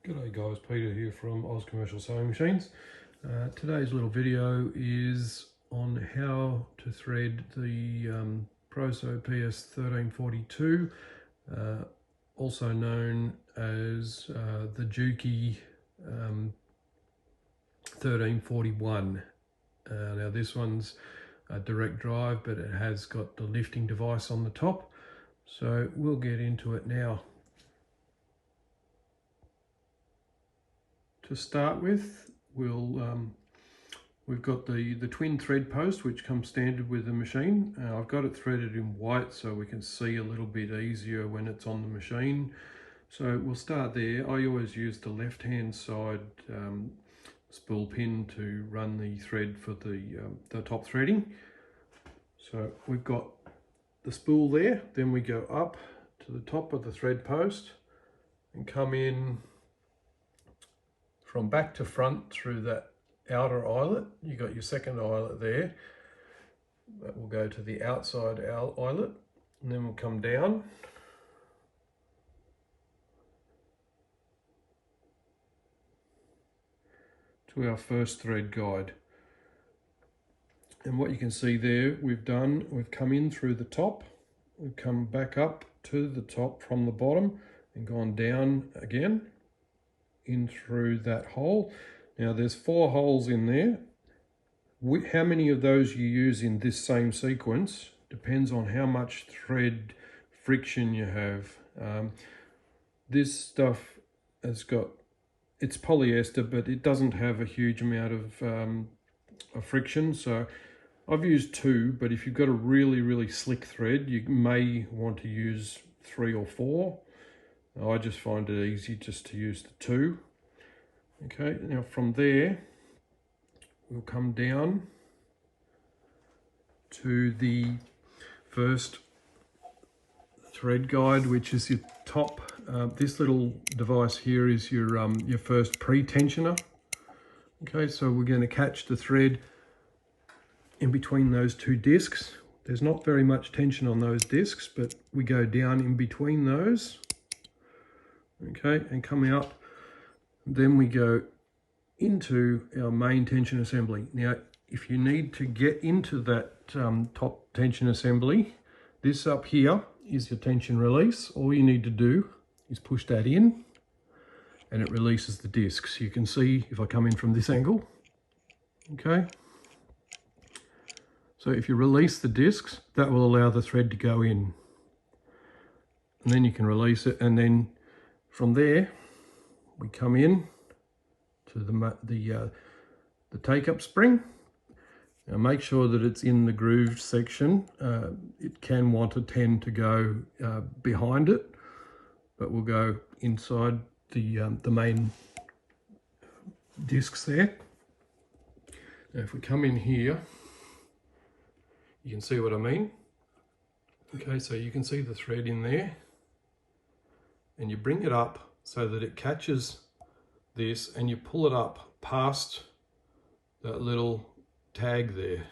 G'day guys, Peter here from Oz Commercial Sewing Machines. Today's little video is on how to thread the Prosew PS-1342, also known as the Juki 1341. Now this one's a direct drive, but it has got the lifting device on the top, so we'll get into it now. To start with, we've got the twin thread post, which comes standard with the machine. I've got it threaded in white so we can see a little bit easier when it's on the machine. So we'll start there. I always use the left hand side spool pin to run the thread for the top threading. So we've got the spool there, then we go up to the top of the thread post and come in from back to front through that outer eyelet. You got your second eyelet there. That will go to the outside eyelet, and then we'll come down to our first thread guide. And what you can see there, we've come in through the top, we've come back up to the top from the bottom and gone down again in through that hole. Now there's 4 holes in there. How many of those you use in this same sequence depends on how much thread friction you have. This stuff has got, it's polyester, but it doesn't have a huge amount of friction. So I've used 2, but if you've got a really slick thread, you may want to use 3 or 4. I just find it easy just to use the 2. Okay, now from there, we'll come down to the first thread guide, which is your top. This little device here is your first pre-tensioner. Okay, so we're going to catch the thread in between those 2 discs. There's not very much tension on those discs, but we go down in between those. Okay, and come out. Then we go into our main tension assembly. Now, if you need to get into that top tension assembly, this up here is your tension release. All you need to do is push that in and it releases the discs. You can see if I come in from this angle. Okay. So if you release the discs, that will allow the thread to go in. And then you can release it, and then from there, we come in to the take-up spring. Now make sure that it's in the grooved section. It can want to tend to go behind it, but we'll go inside the main discs there. Now if we come in here, you can see what I mean. Okay, so you can see the thread in there, and you bring it up so that it catches this, and you pull it up past that little tag there.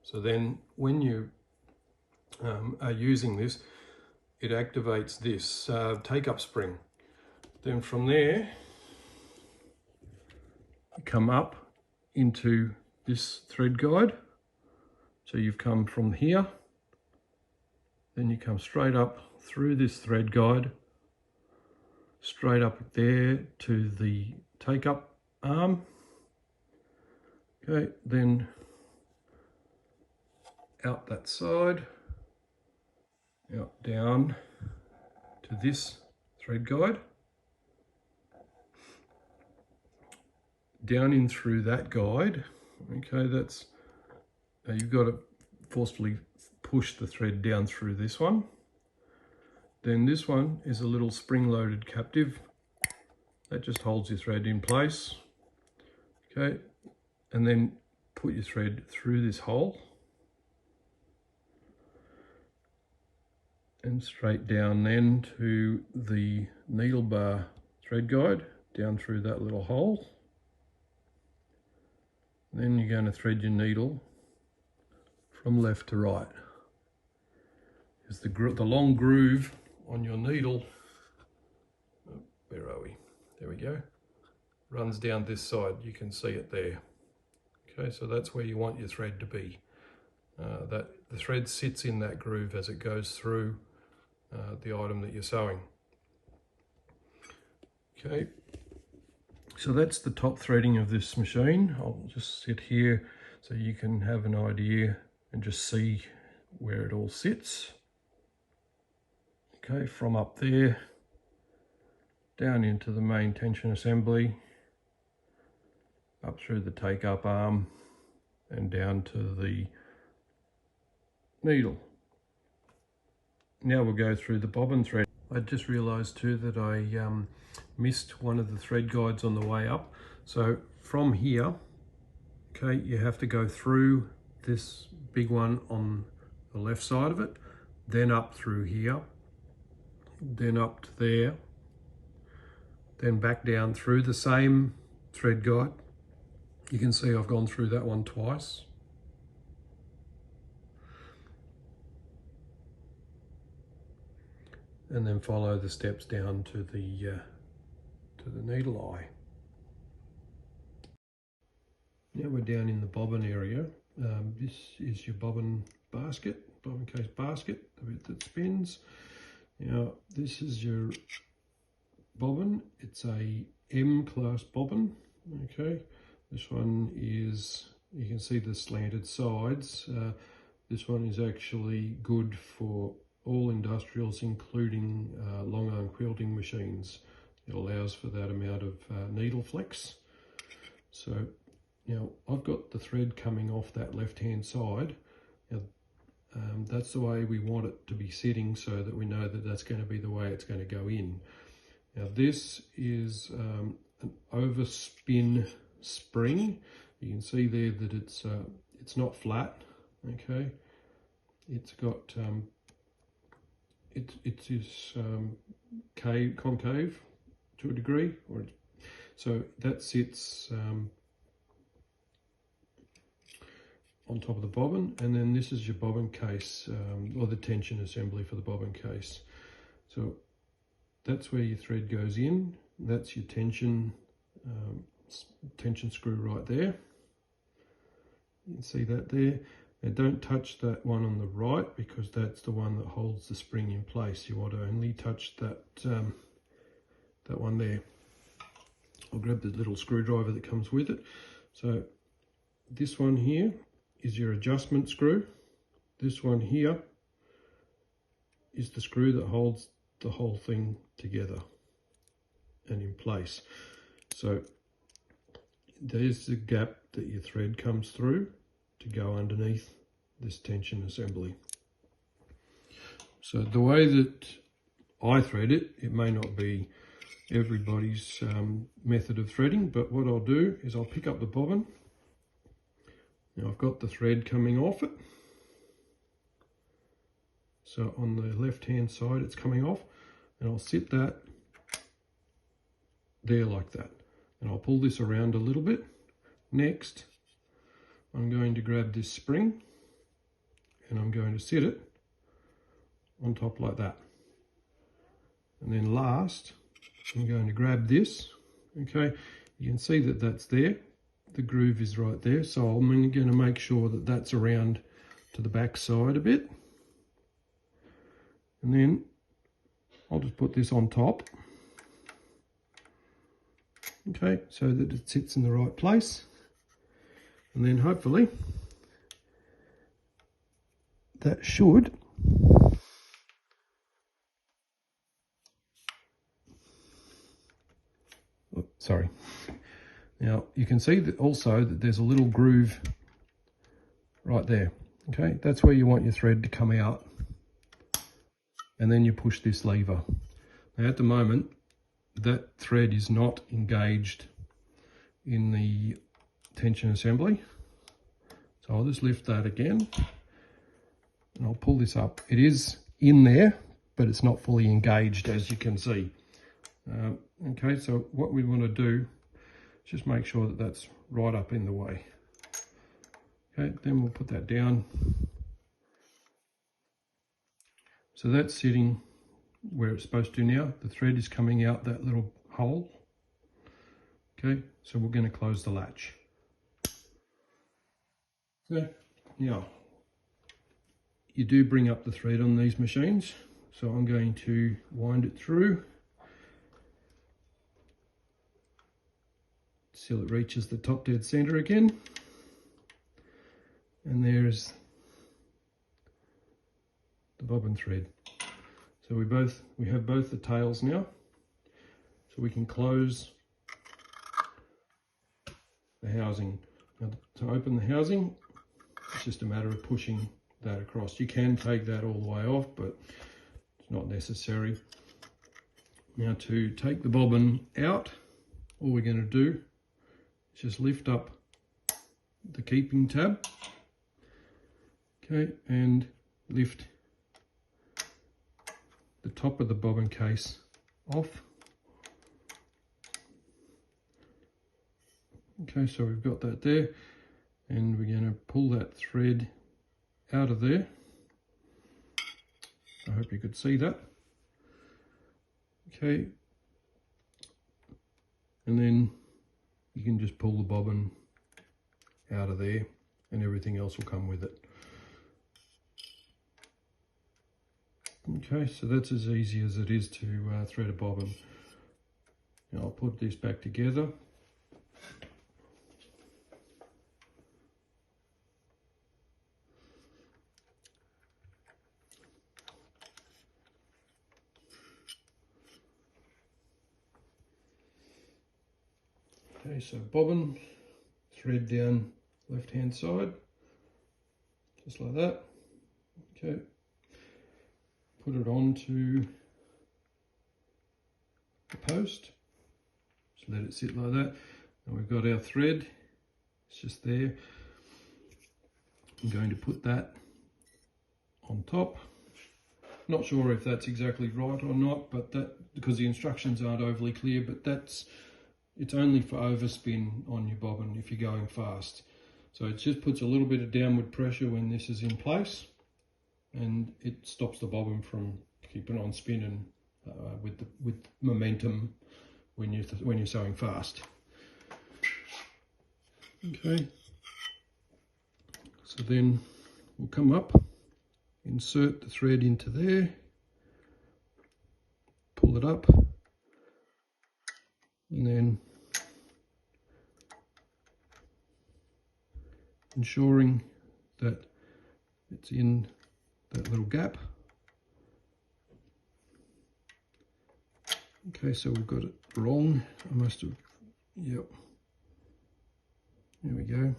So then when you are using this, it activates this take-up spring. Then from there, you come up into this thread guide. So you've come from here, then you come straight up through this thread guide, straight up there to the take-up arm. Okay, then out that side, out down to this thread guide, down in through that guide. Okay, that's you've got to forcefully push the thread down through this one. Then this one is a little spring-loaded captive. That just holds your thread in place. Okay, and then put your thread through this hole and straight down then to the needle bar thread guide, down through that little hole. Then you're going to thread your needle from left to right. Is the long groove on your needle. Oh, where are we? There we go, runs down this side. You can see it there. Okay, so that's where you want your thread to be. That the thread sits in that groove as it goes through the item that you're sewing. Okay, so that's the top threading of this machine. I'll just sit here so you can have an idea and just see where it all sits. Okay, from up there down into the main tension assembly, up through the take-up arm and down to the needle. Now we'll go through the bobbin thread. I just realised too that I missed one of the thread guides on the way up. So from here, okay, you have to go through this big one on the left side of it, then up through here, then up to there, then back down through the same thread guide. You can see I've gone through that one twice. And then follow the steps down to the needle eye. Now we're down in the bobbin area. This is your bobbin basket, bobbin case basket, the bit that spins. Now this is your bobbin. It's a M class bobbin. Okay, this one is, you can see the slanted sides. This one is actually good for all industrials, including long arm quilting machines. It allows for that amount of needle flex. So now I've got the thread coming off that left hand side. Now, that's the way we want it to be sitting, so that we know that that's going to be the way it's going to go in. Now this is an overspin spring. You can see there that it's not flat. Okay, it's got it is concave to a degree, so that sits on top of the bobbin, and then this is your bobbin case, or the tension assembly for the bobbin case. So that's where your thread goes in. That's your tension screw right there. You can see that there. Now don't touch that one on the right, because that's the one that holds the spring in place. You want to only touch that that one there. I'll grab the little screwdriver that comes with it. So this one here is your adjustment screw. This one here is the screw that holds the whole thing together and in place. So there's the gap that your thread comes through to go underneath this tension assembly. So the way that I thread it, it may not be everybody's method of threading, but what I'll do is I'll pick up the bobbin. Now I've got the thread coming off it. So on the left hand side it's coming off, and I'll sit that there like that. And I'll pull this around a little bit. Next, I'm going to grab this spring and I'm going to sit it on top like that. And then last, I'm going to grab this. Okay, you can see that that's there. The groove is right there. So I'm going to make sure that that's around to the back side a bit. And then I'll just put this on top. Okay, so that it sits in the right place. And then hopefully that should sorry. Now you can see that also that there's a little groove right there. Okay, that's where you want your thread to come out. And then you push this lever. Now at the moment, that thread is not engaged in the tension assembly. So I'll just lift that again and I'll pull this up. It is in there, but it's not fully engaged, as you can see. Okay, so what we want to do is just make sure that that's right up in the way. Okay, then we'll put that down. So that's sitting where it's supposed to now. The thread is coming out that little hole. Okay, so we're going to close the latch. Okay, now you do bring up the thread on these machines, so I'm going to wind it through till it reaches the top dead center again, and there's the bobbin thread. So we have both the tails now, so we can close the housing. Now, to open the housing, it's just a matter of pushing that across. You can take that all the way off, but it's not necessary. Now, to take the bobbin out, all we're going to do is just lift up the keeping tab, okay, and lift the top of the bobbin case off. Okay, so we've got that there, and we're going to pull that thread out of there. I hope you could see that. Okay, and then you can just pull the bobbin out of there and everything else will come with it. Okay, so that's as easy as it is to thread a bobbin. Now I'll put this back together. Okay, so bobbin, thread down left hand side, just like that. Okay, put it onto the post, just let it sit like that. And we've got our thread, it's just there. I'm going to put that on top. Not sure if that's exactly right or not, but that, because the instructions aren't overly clear, but it's only for overspin on your bobbin if you're going fast. So it just puts a little bit of downward pressure when this is in place, and it stops the bobbin from keeping on spinning with momentum when you're sewing fast. Okay, so then we'll come up, insert the thread into there, pull it up, and then ensuring that it's in that little gap. Okay, so we've got it wrong. I must have, yep. There we go.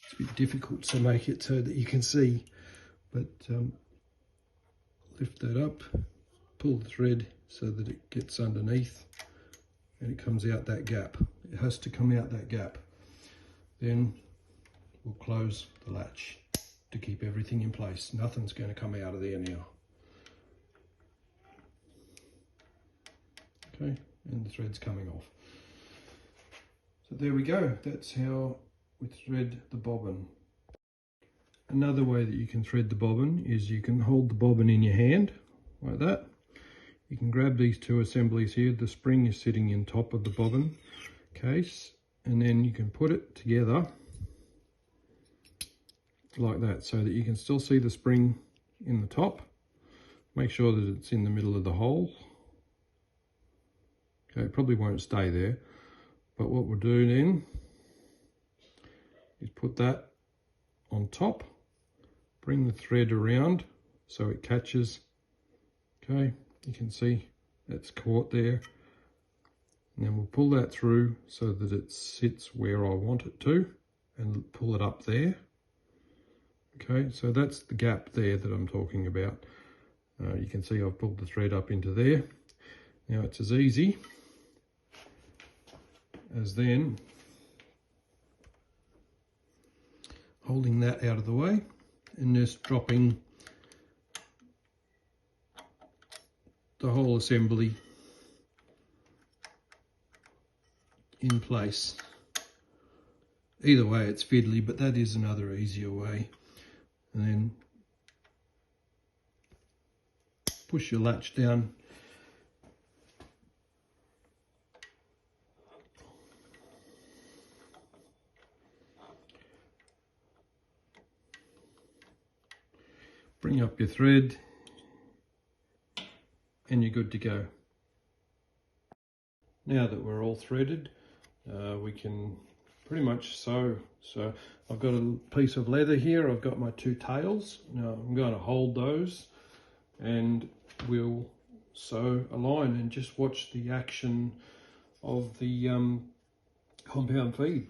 It's a bit difficult to make it so that you can see, but lift that up, pull the thread so that it gets underneath and it comes out that gap. It has to come out that gap. Then we'll close the latch to keep everything in place. Nothing's going to come out of there now. Okay, and the thread's coming off. So there we go. That's how we thread the bobbin. Another way that you can thread the bobbin is you can hold the bobbin in your hand like that. You can grab these two assemblies here. The spring is sitting in top of the bobbin case, and then you can put it together like that so that you can still see the spring in the top. Make sure that it's in the middle of the hole. Okay, it probably won't stay there, but what we'll do then is put that on top, bring the thread around so it catches. Okay, you can see that's caught there, and then we'll pull that through so that it sits where I want it to, and pull it up there. Okay, so that's the gap there that I'm talking about. You can see I've pulled the thread up into there. Now it's as easy as then holding that out of the way and just dropping the whole assembly in place. Either way it's fiddly, but that is another easier way. And then push your latch down. Bring up your thread and you're good to go. Now that we're all threaded, we can pretty much sew. So I've got a piece of leather here, I've got my two tails. Now I'm going to hold those and we'll sew a line and just watch the action of the compound feed.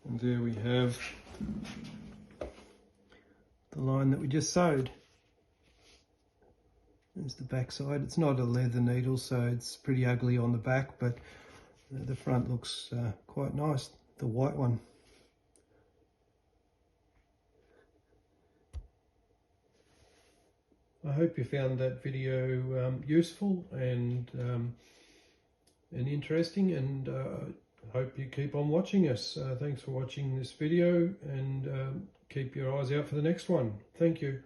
And there we have the line that we just sewed. There's the back side. It's not a leather needle, so it's pretty ugly on the back, but the front looks quite nice, the white one. I hope you found that video useful and interesting, and hope you keep on watching us. Thanks for watching this video, and keep your eyes out for the next one. Thank you.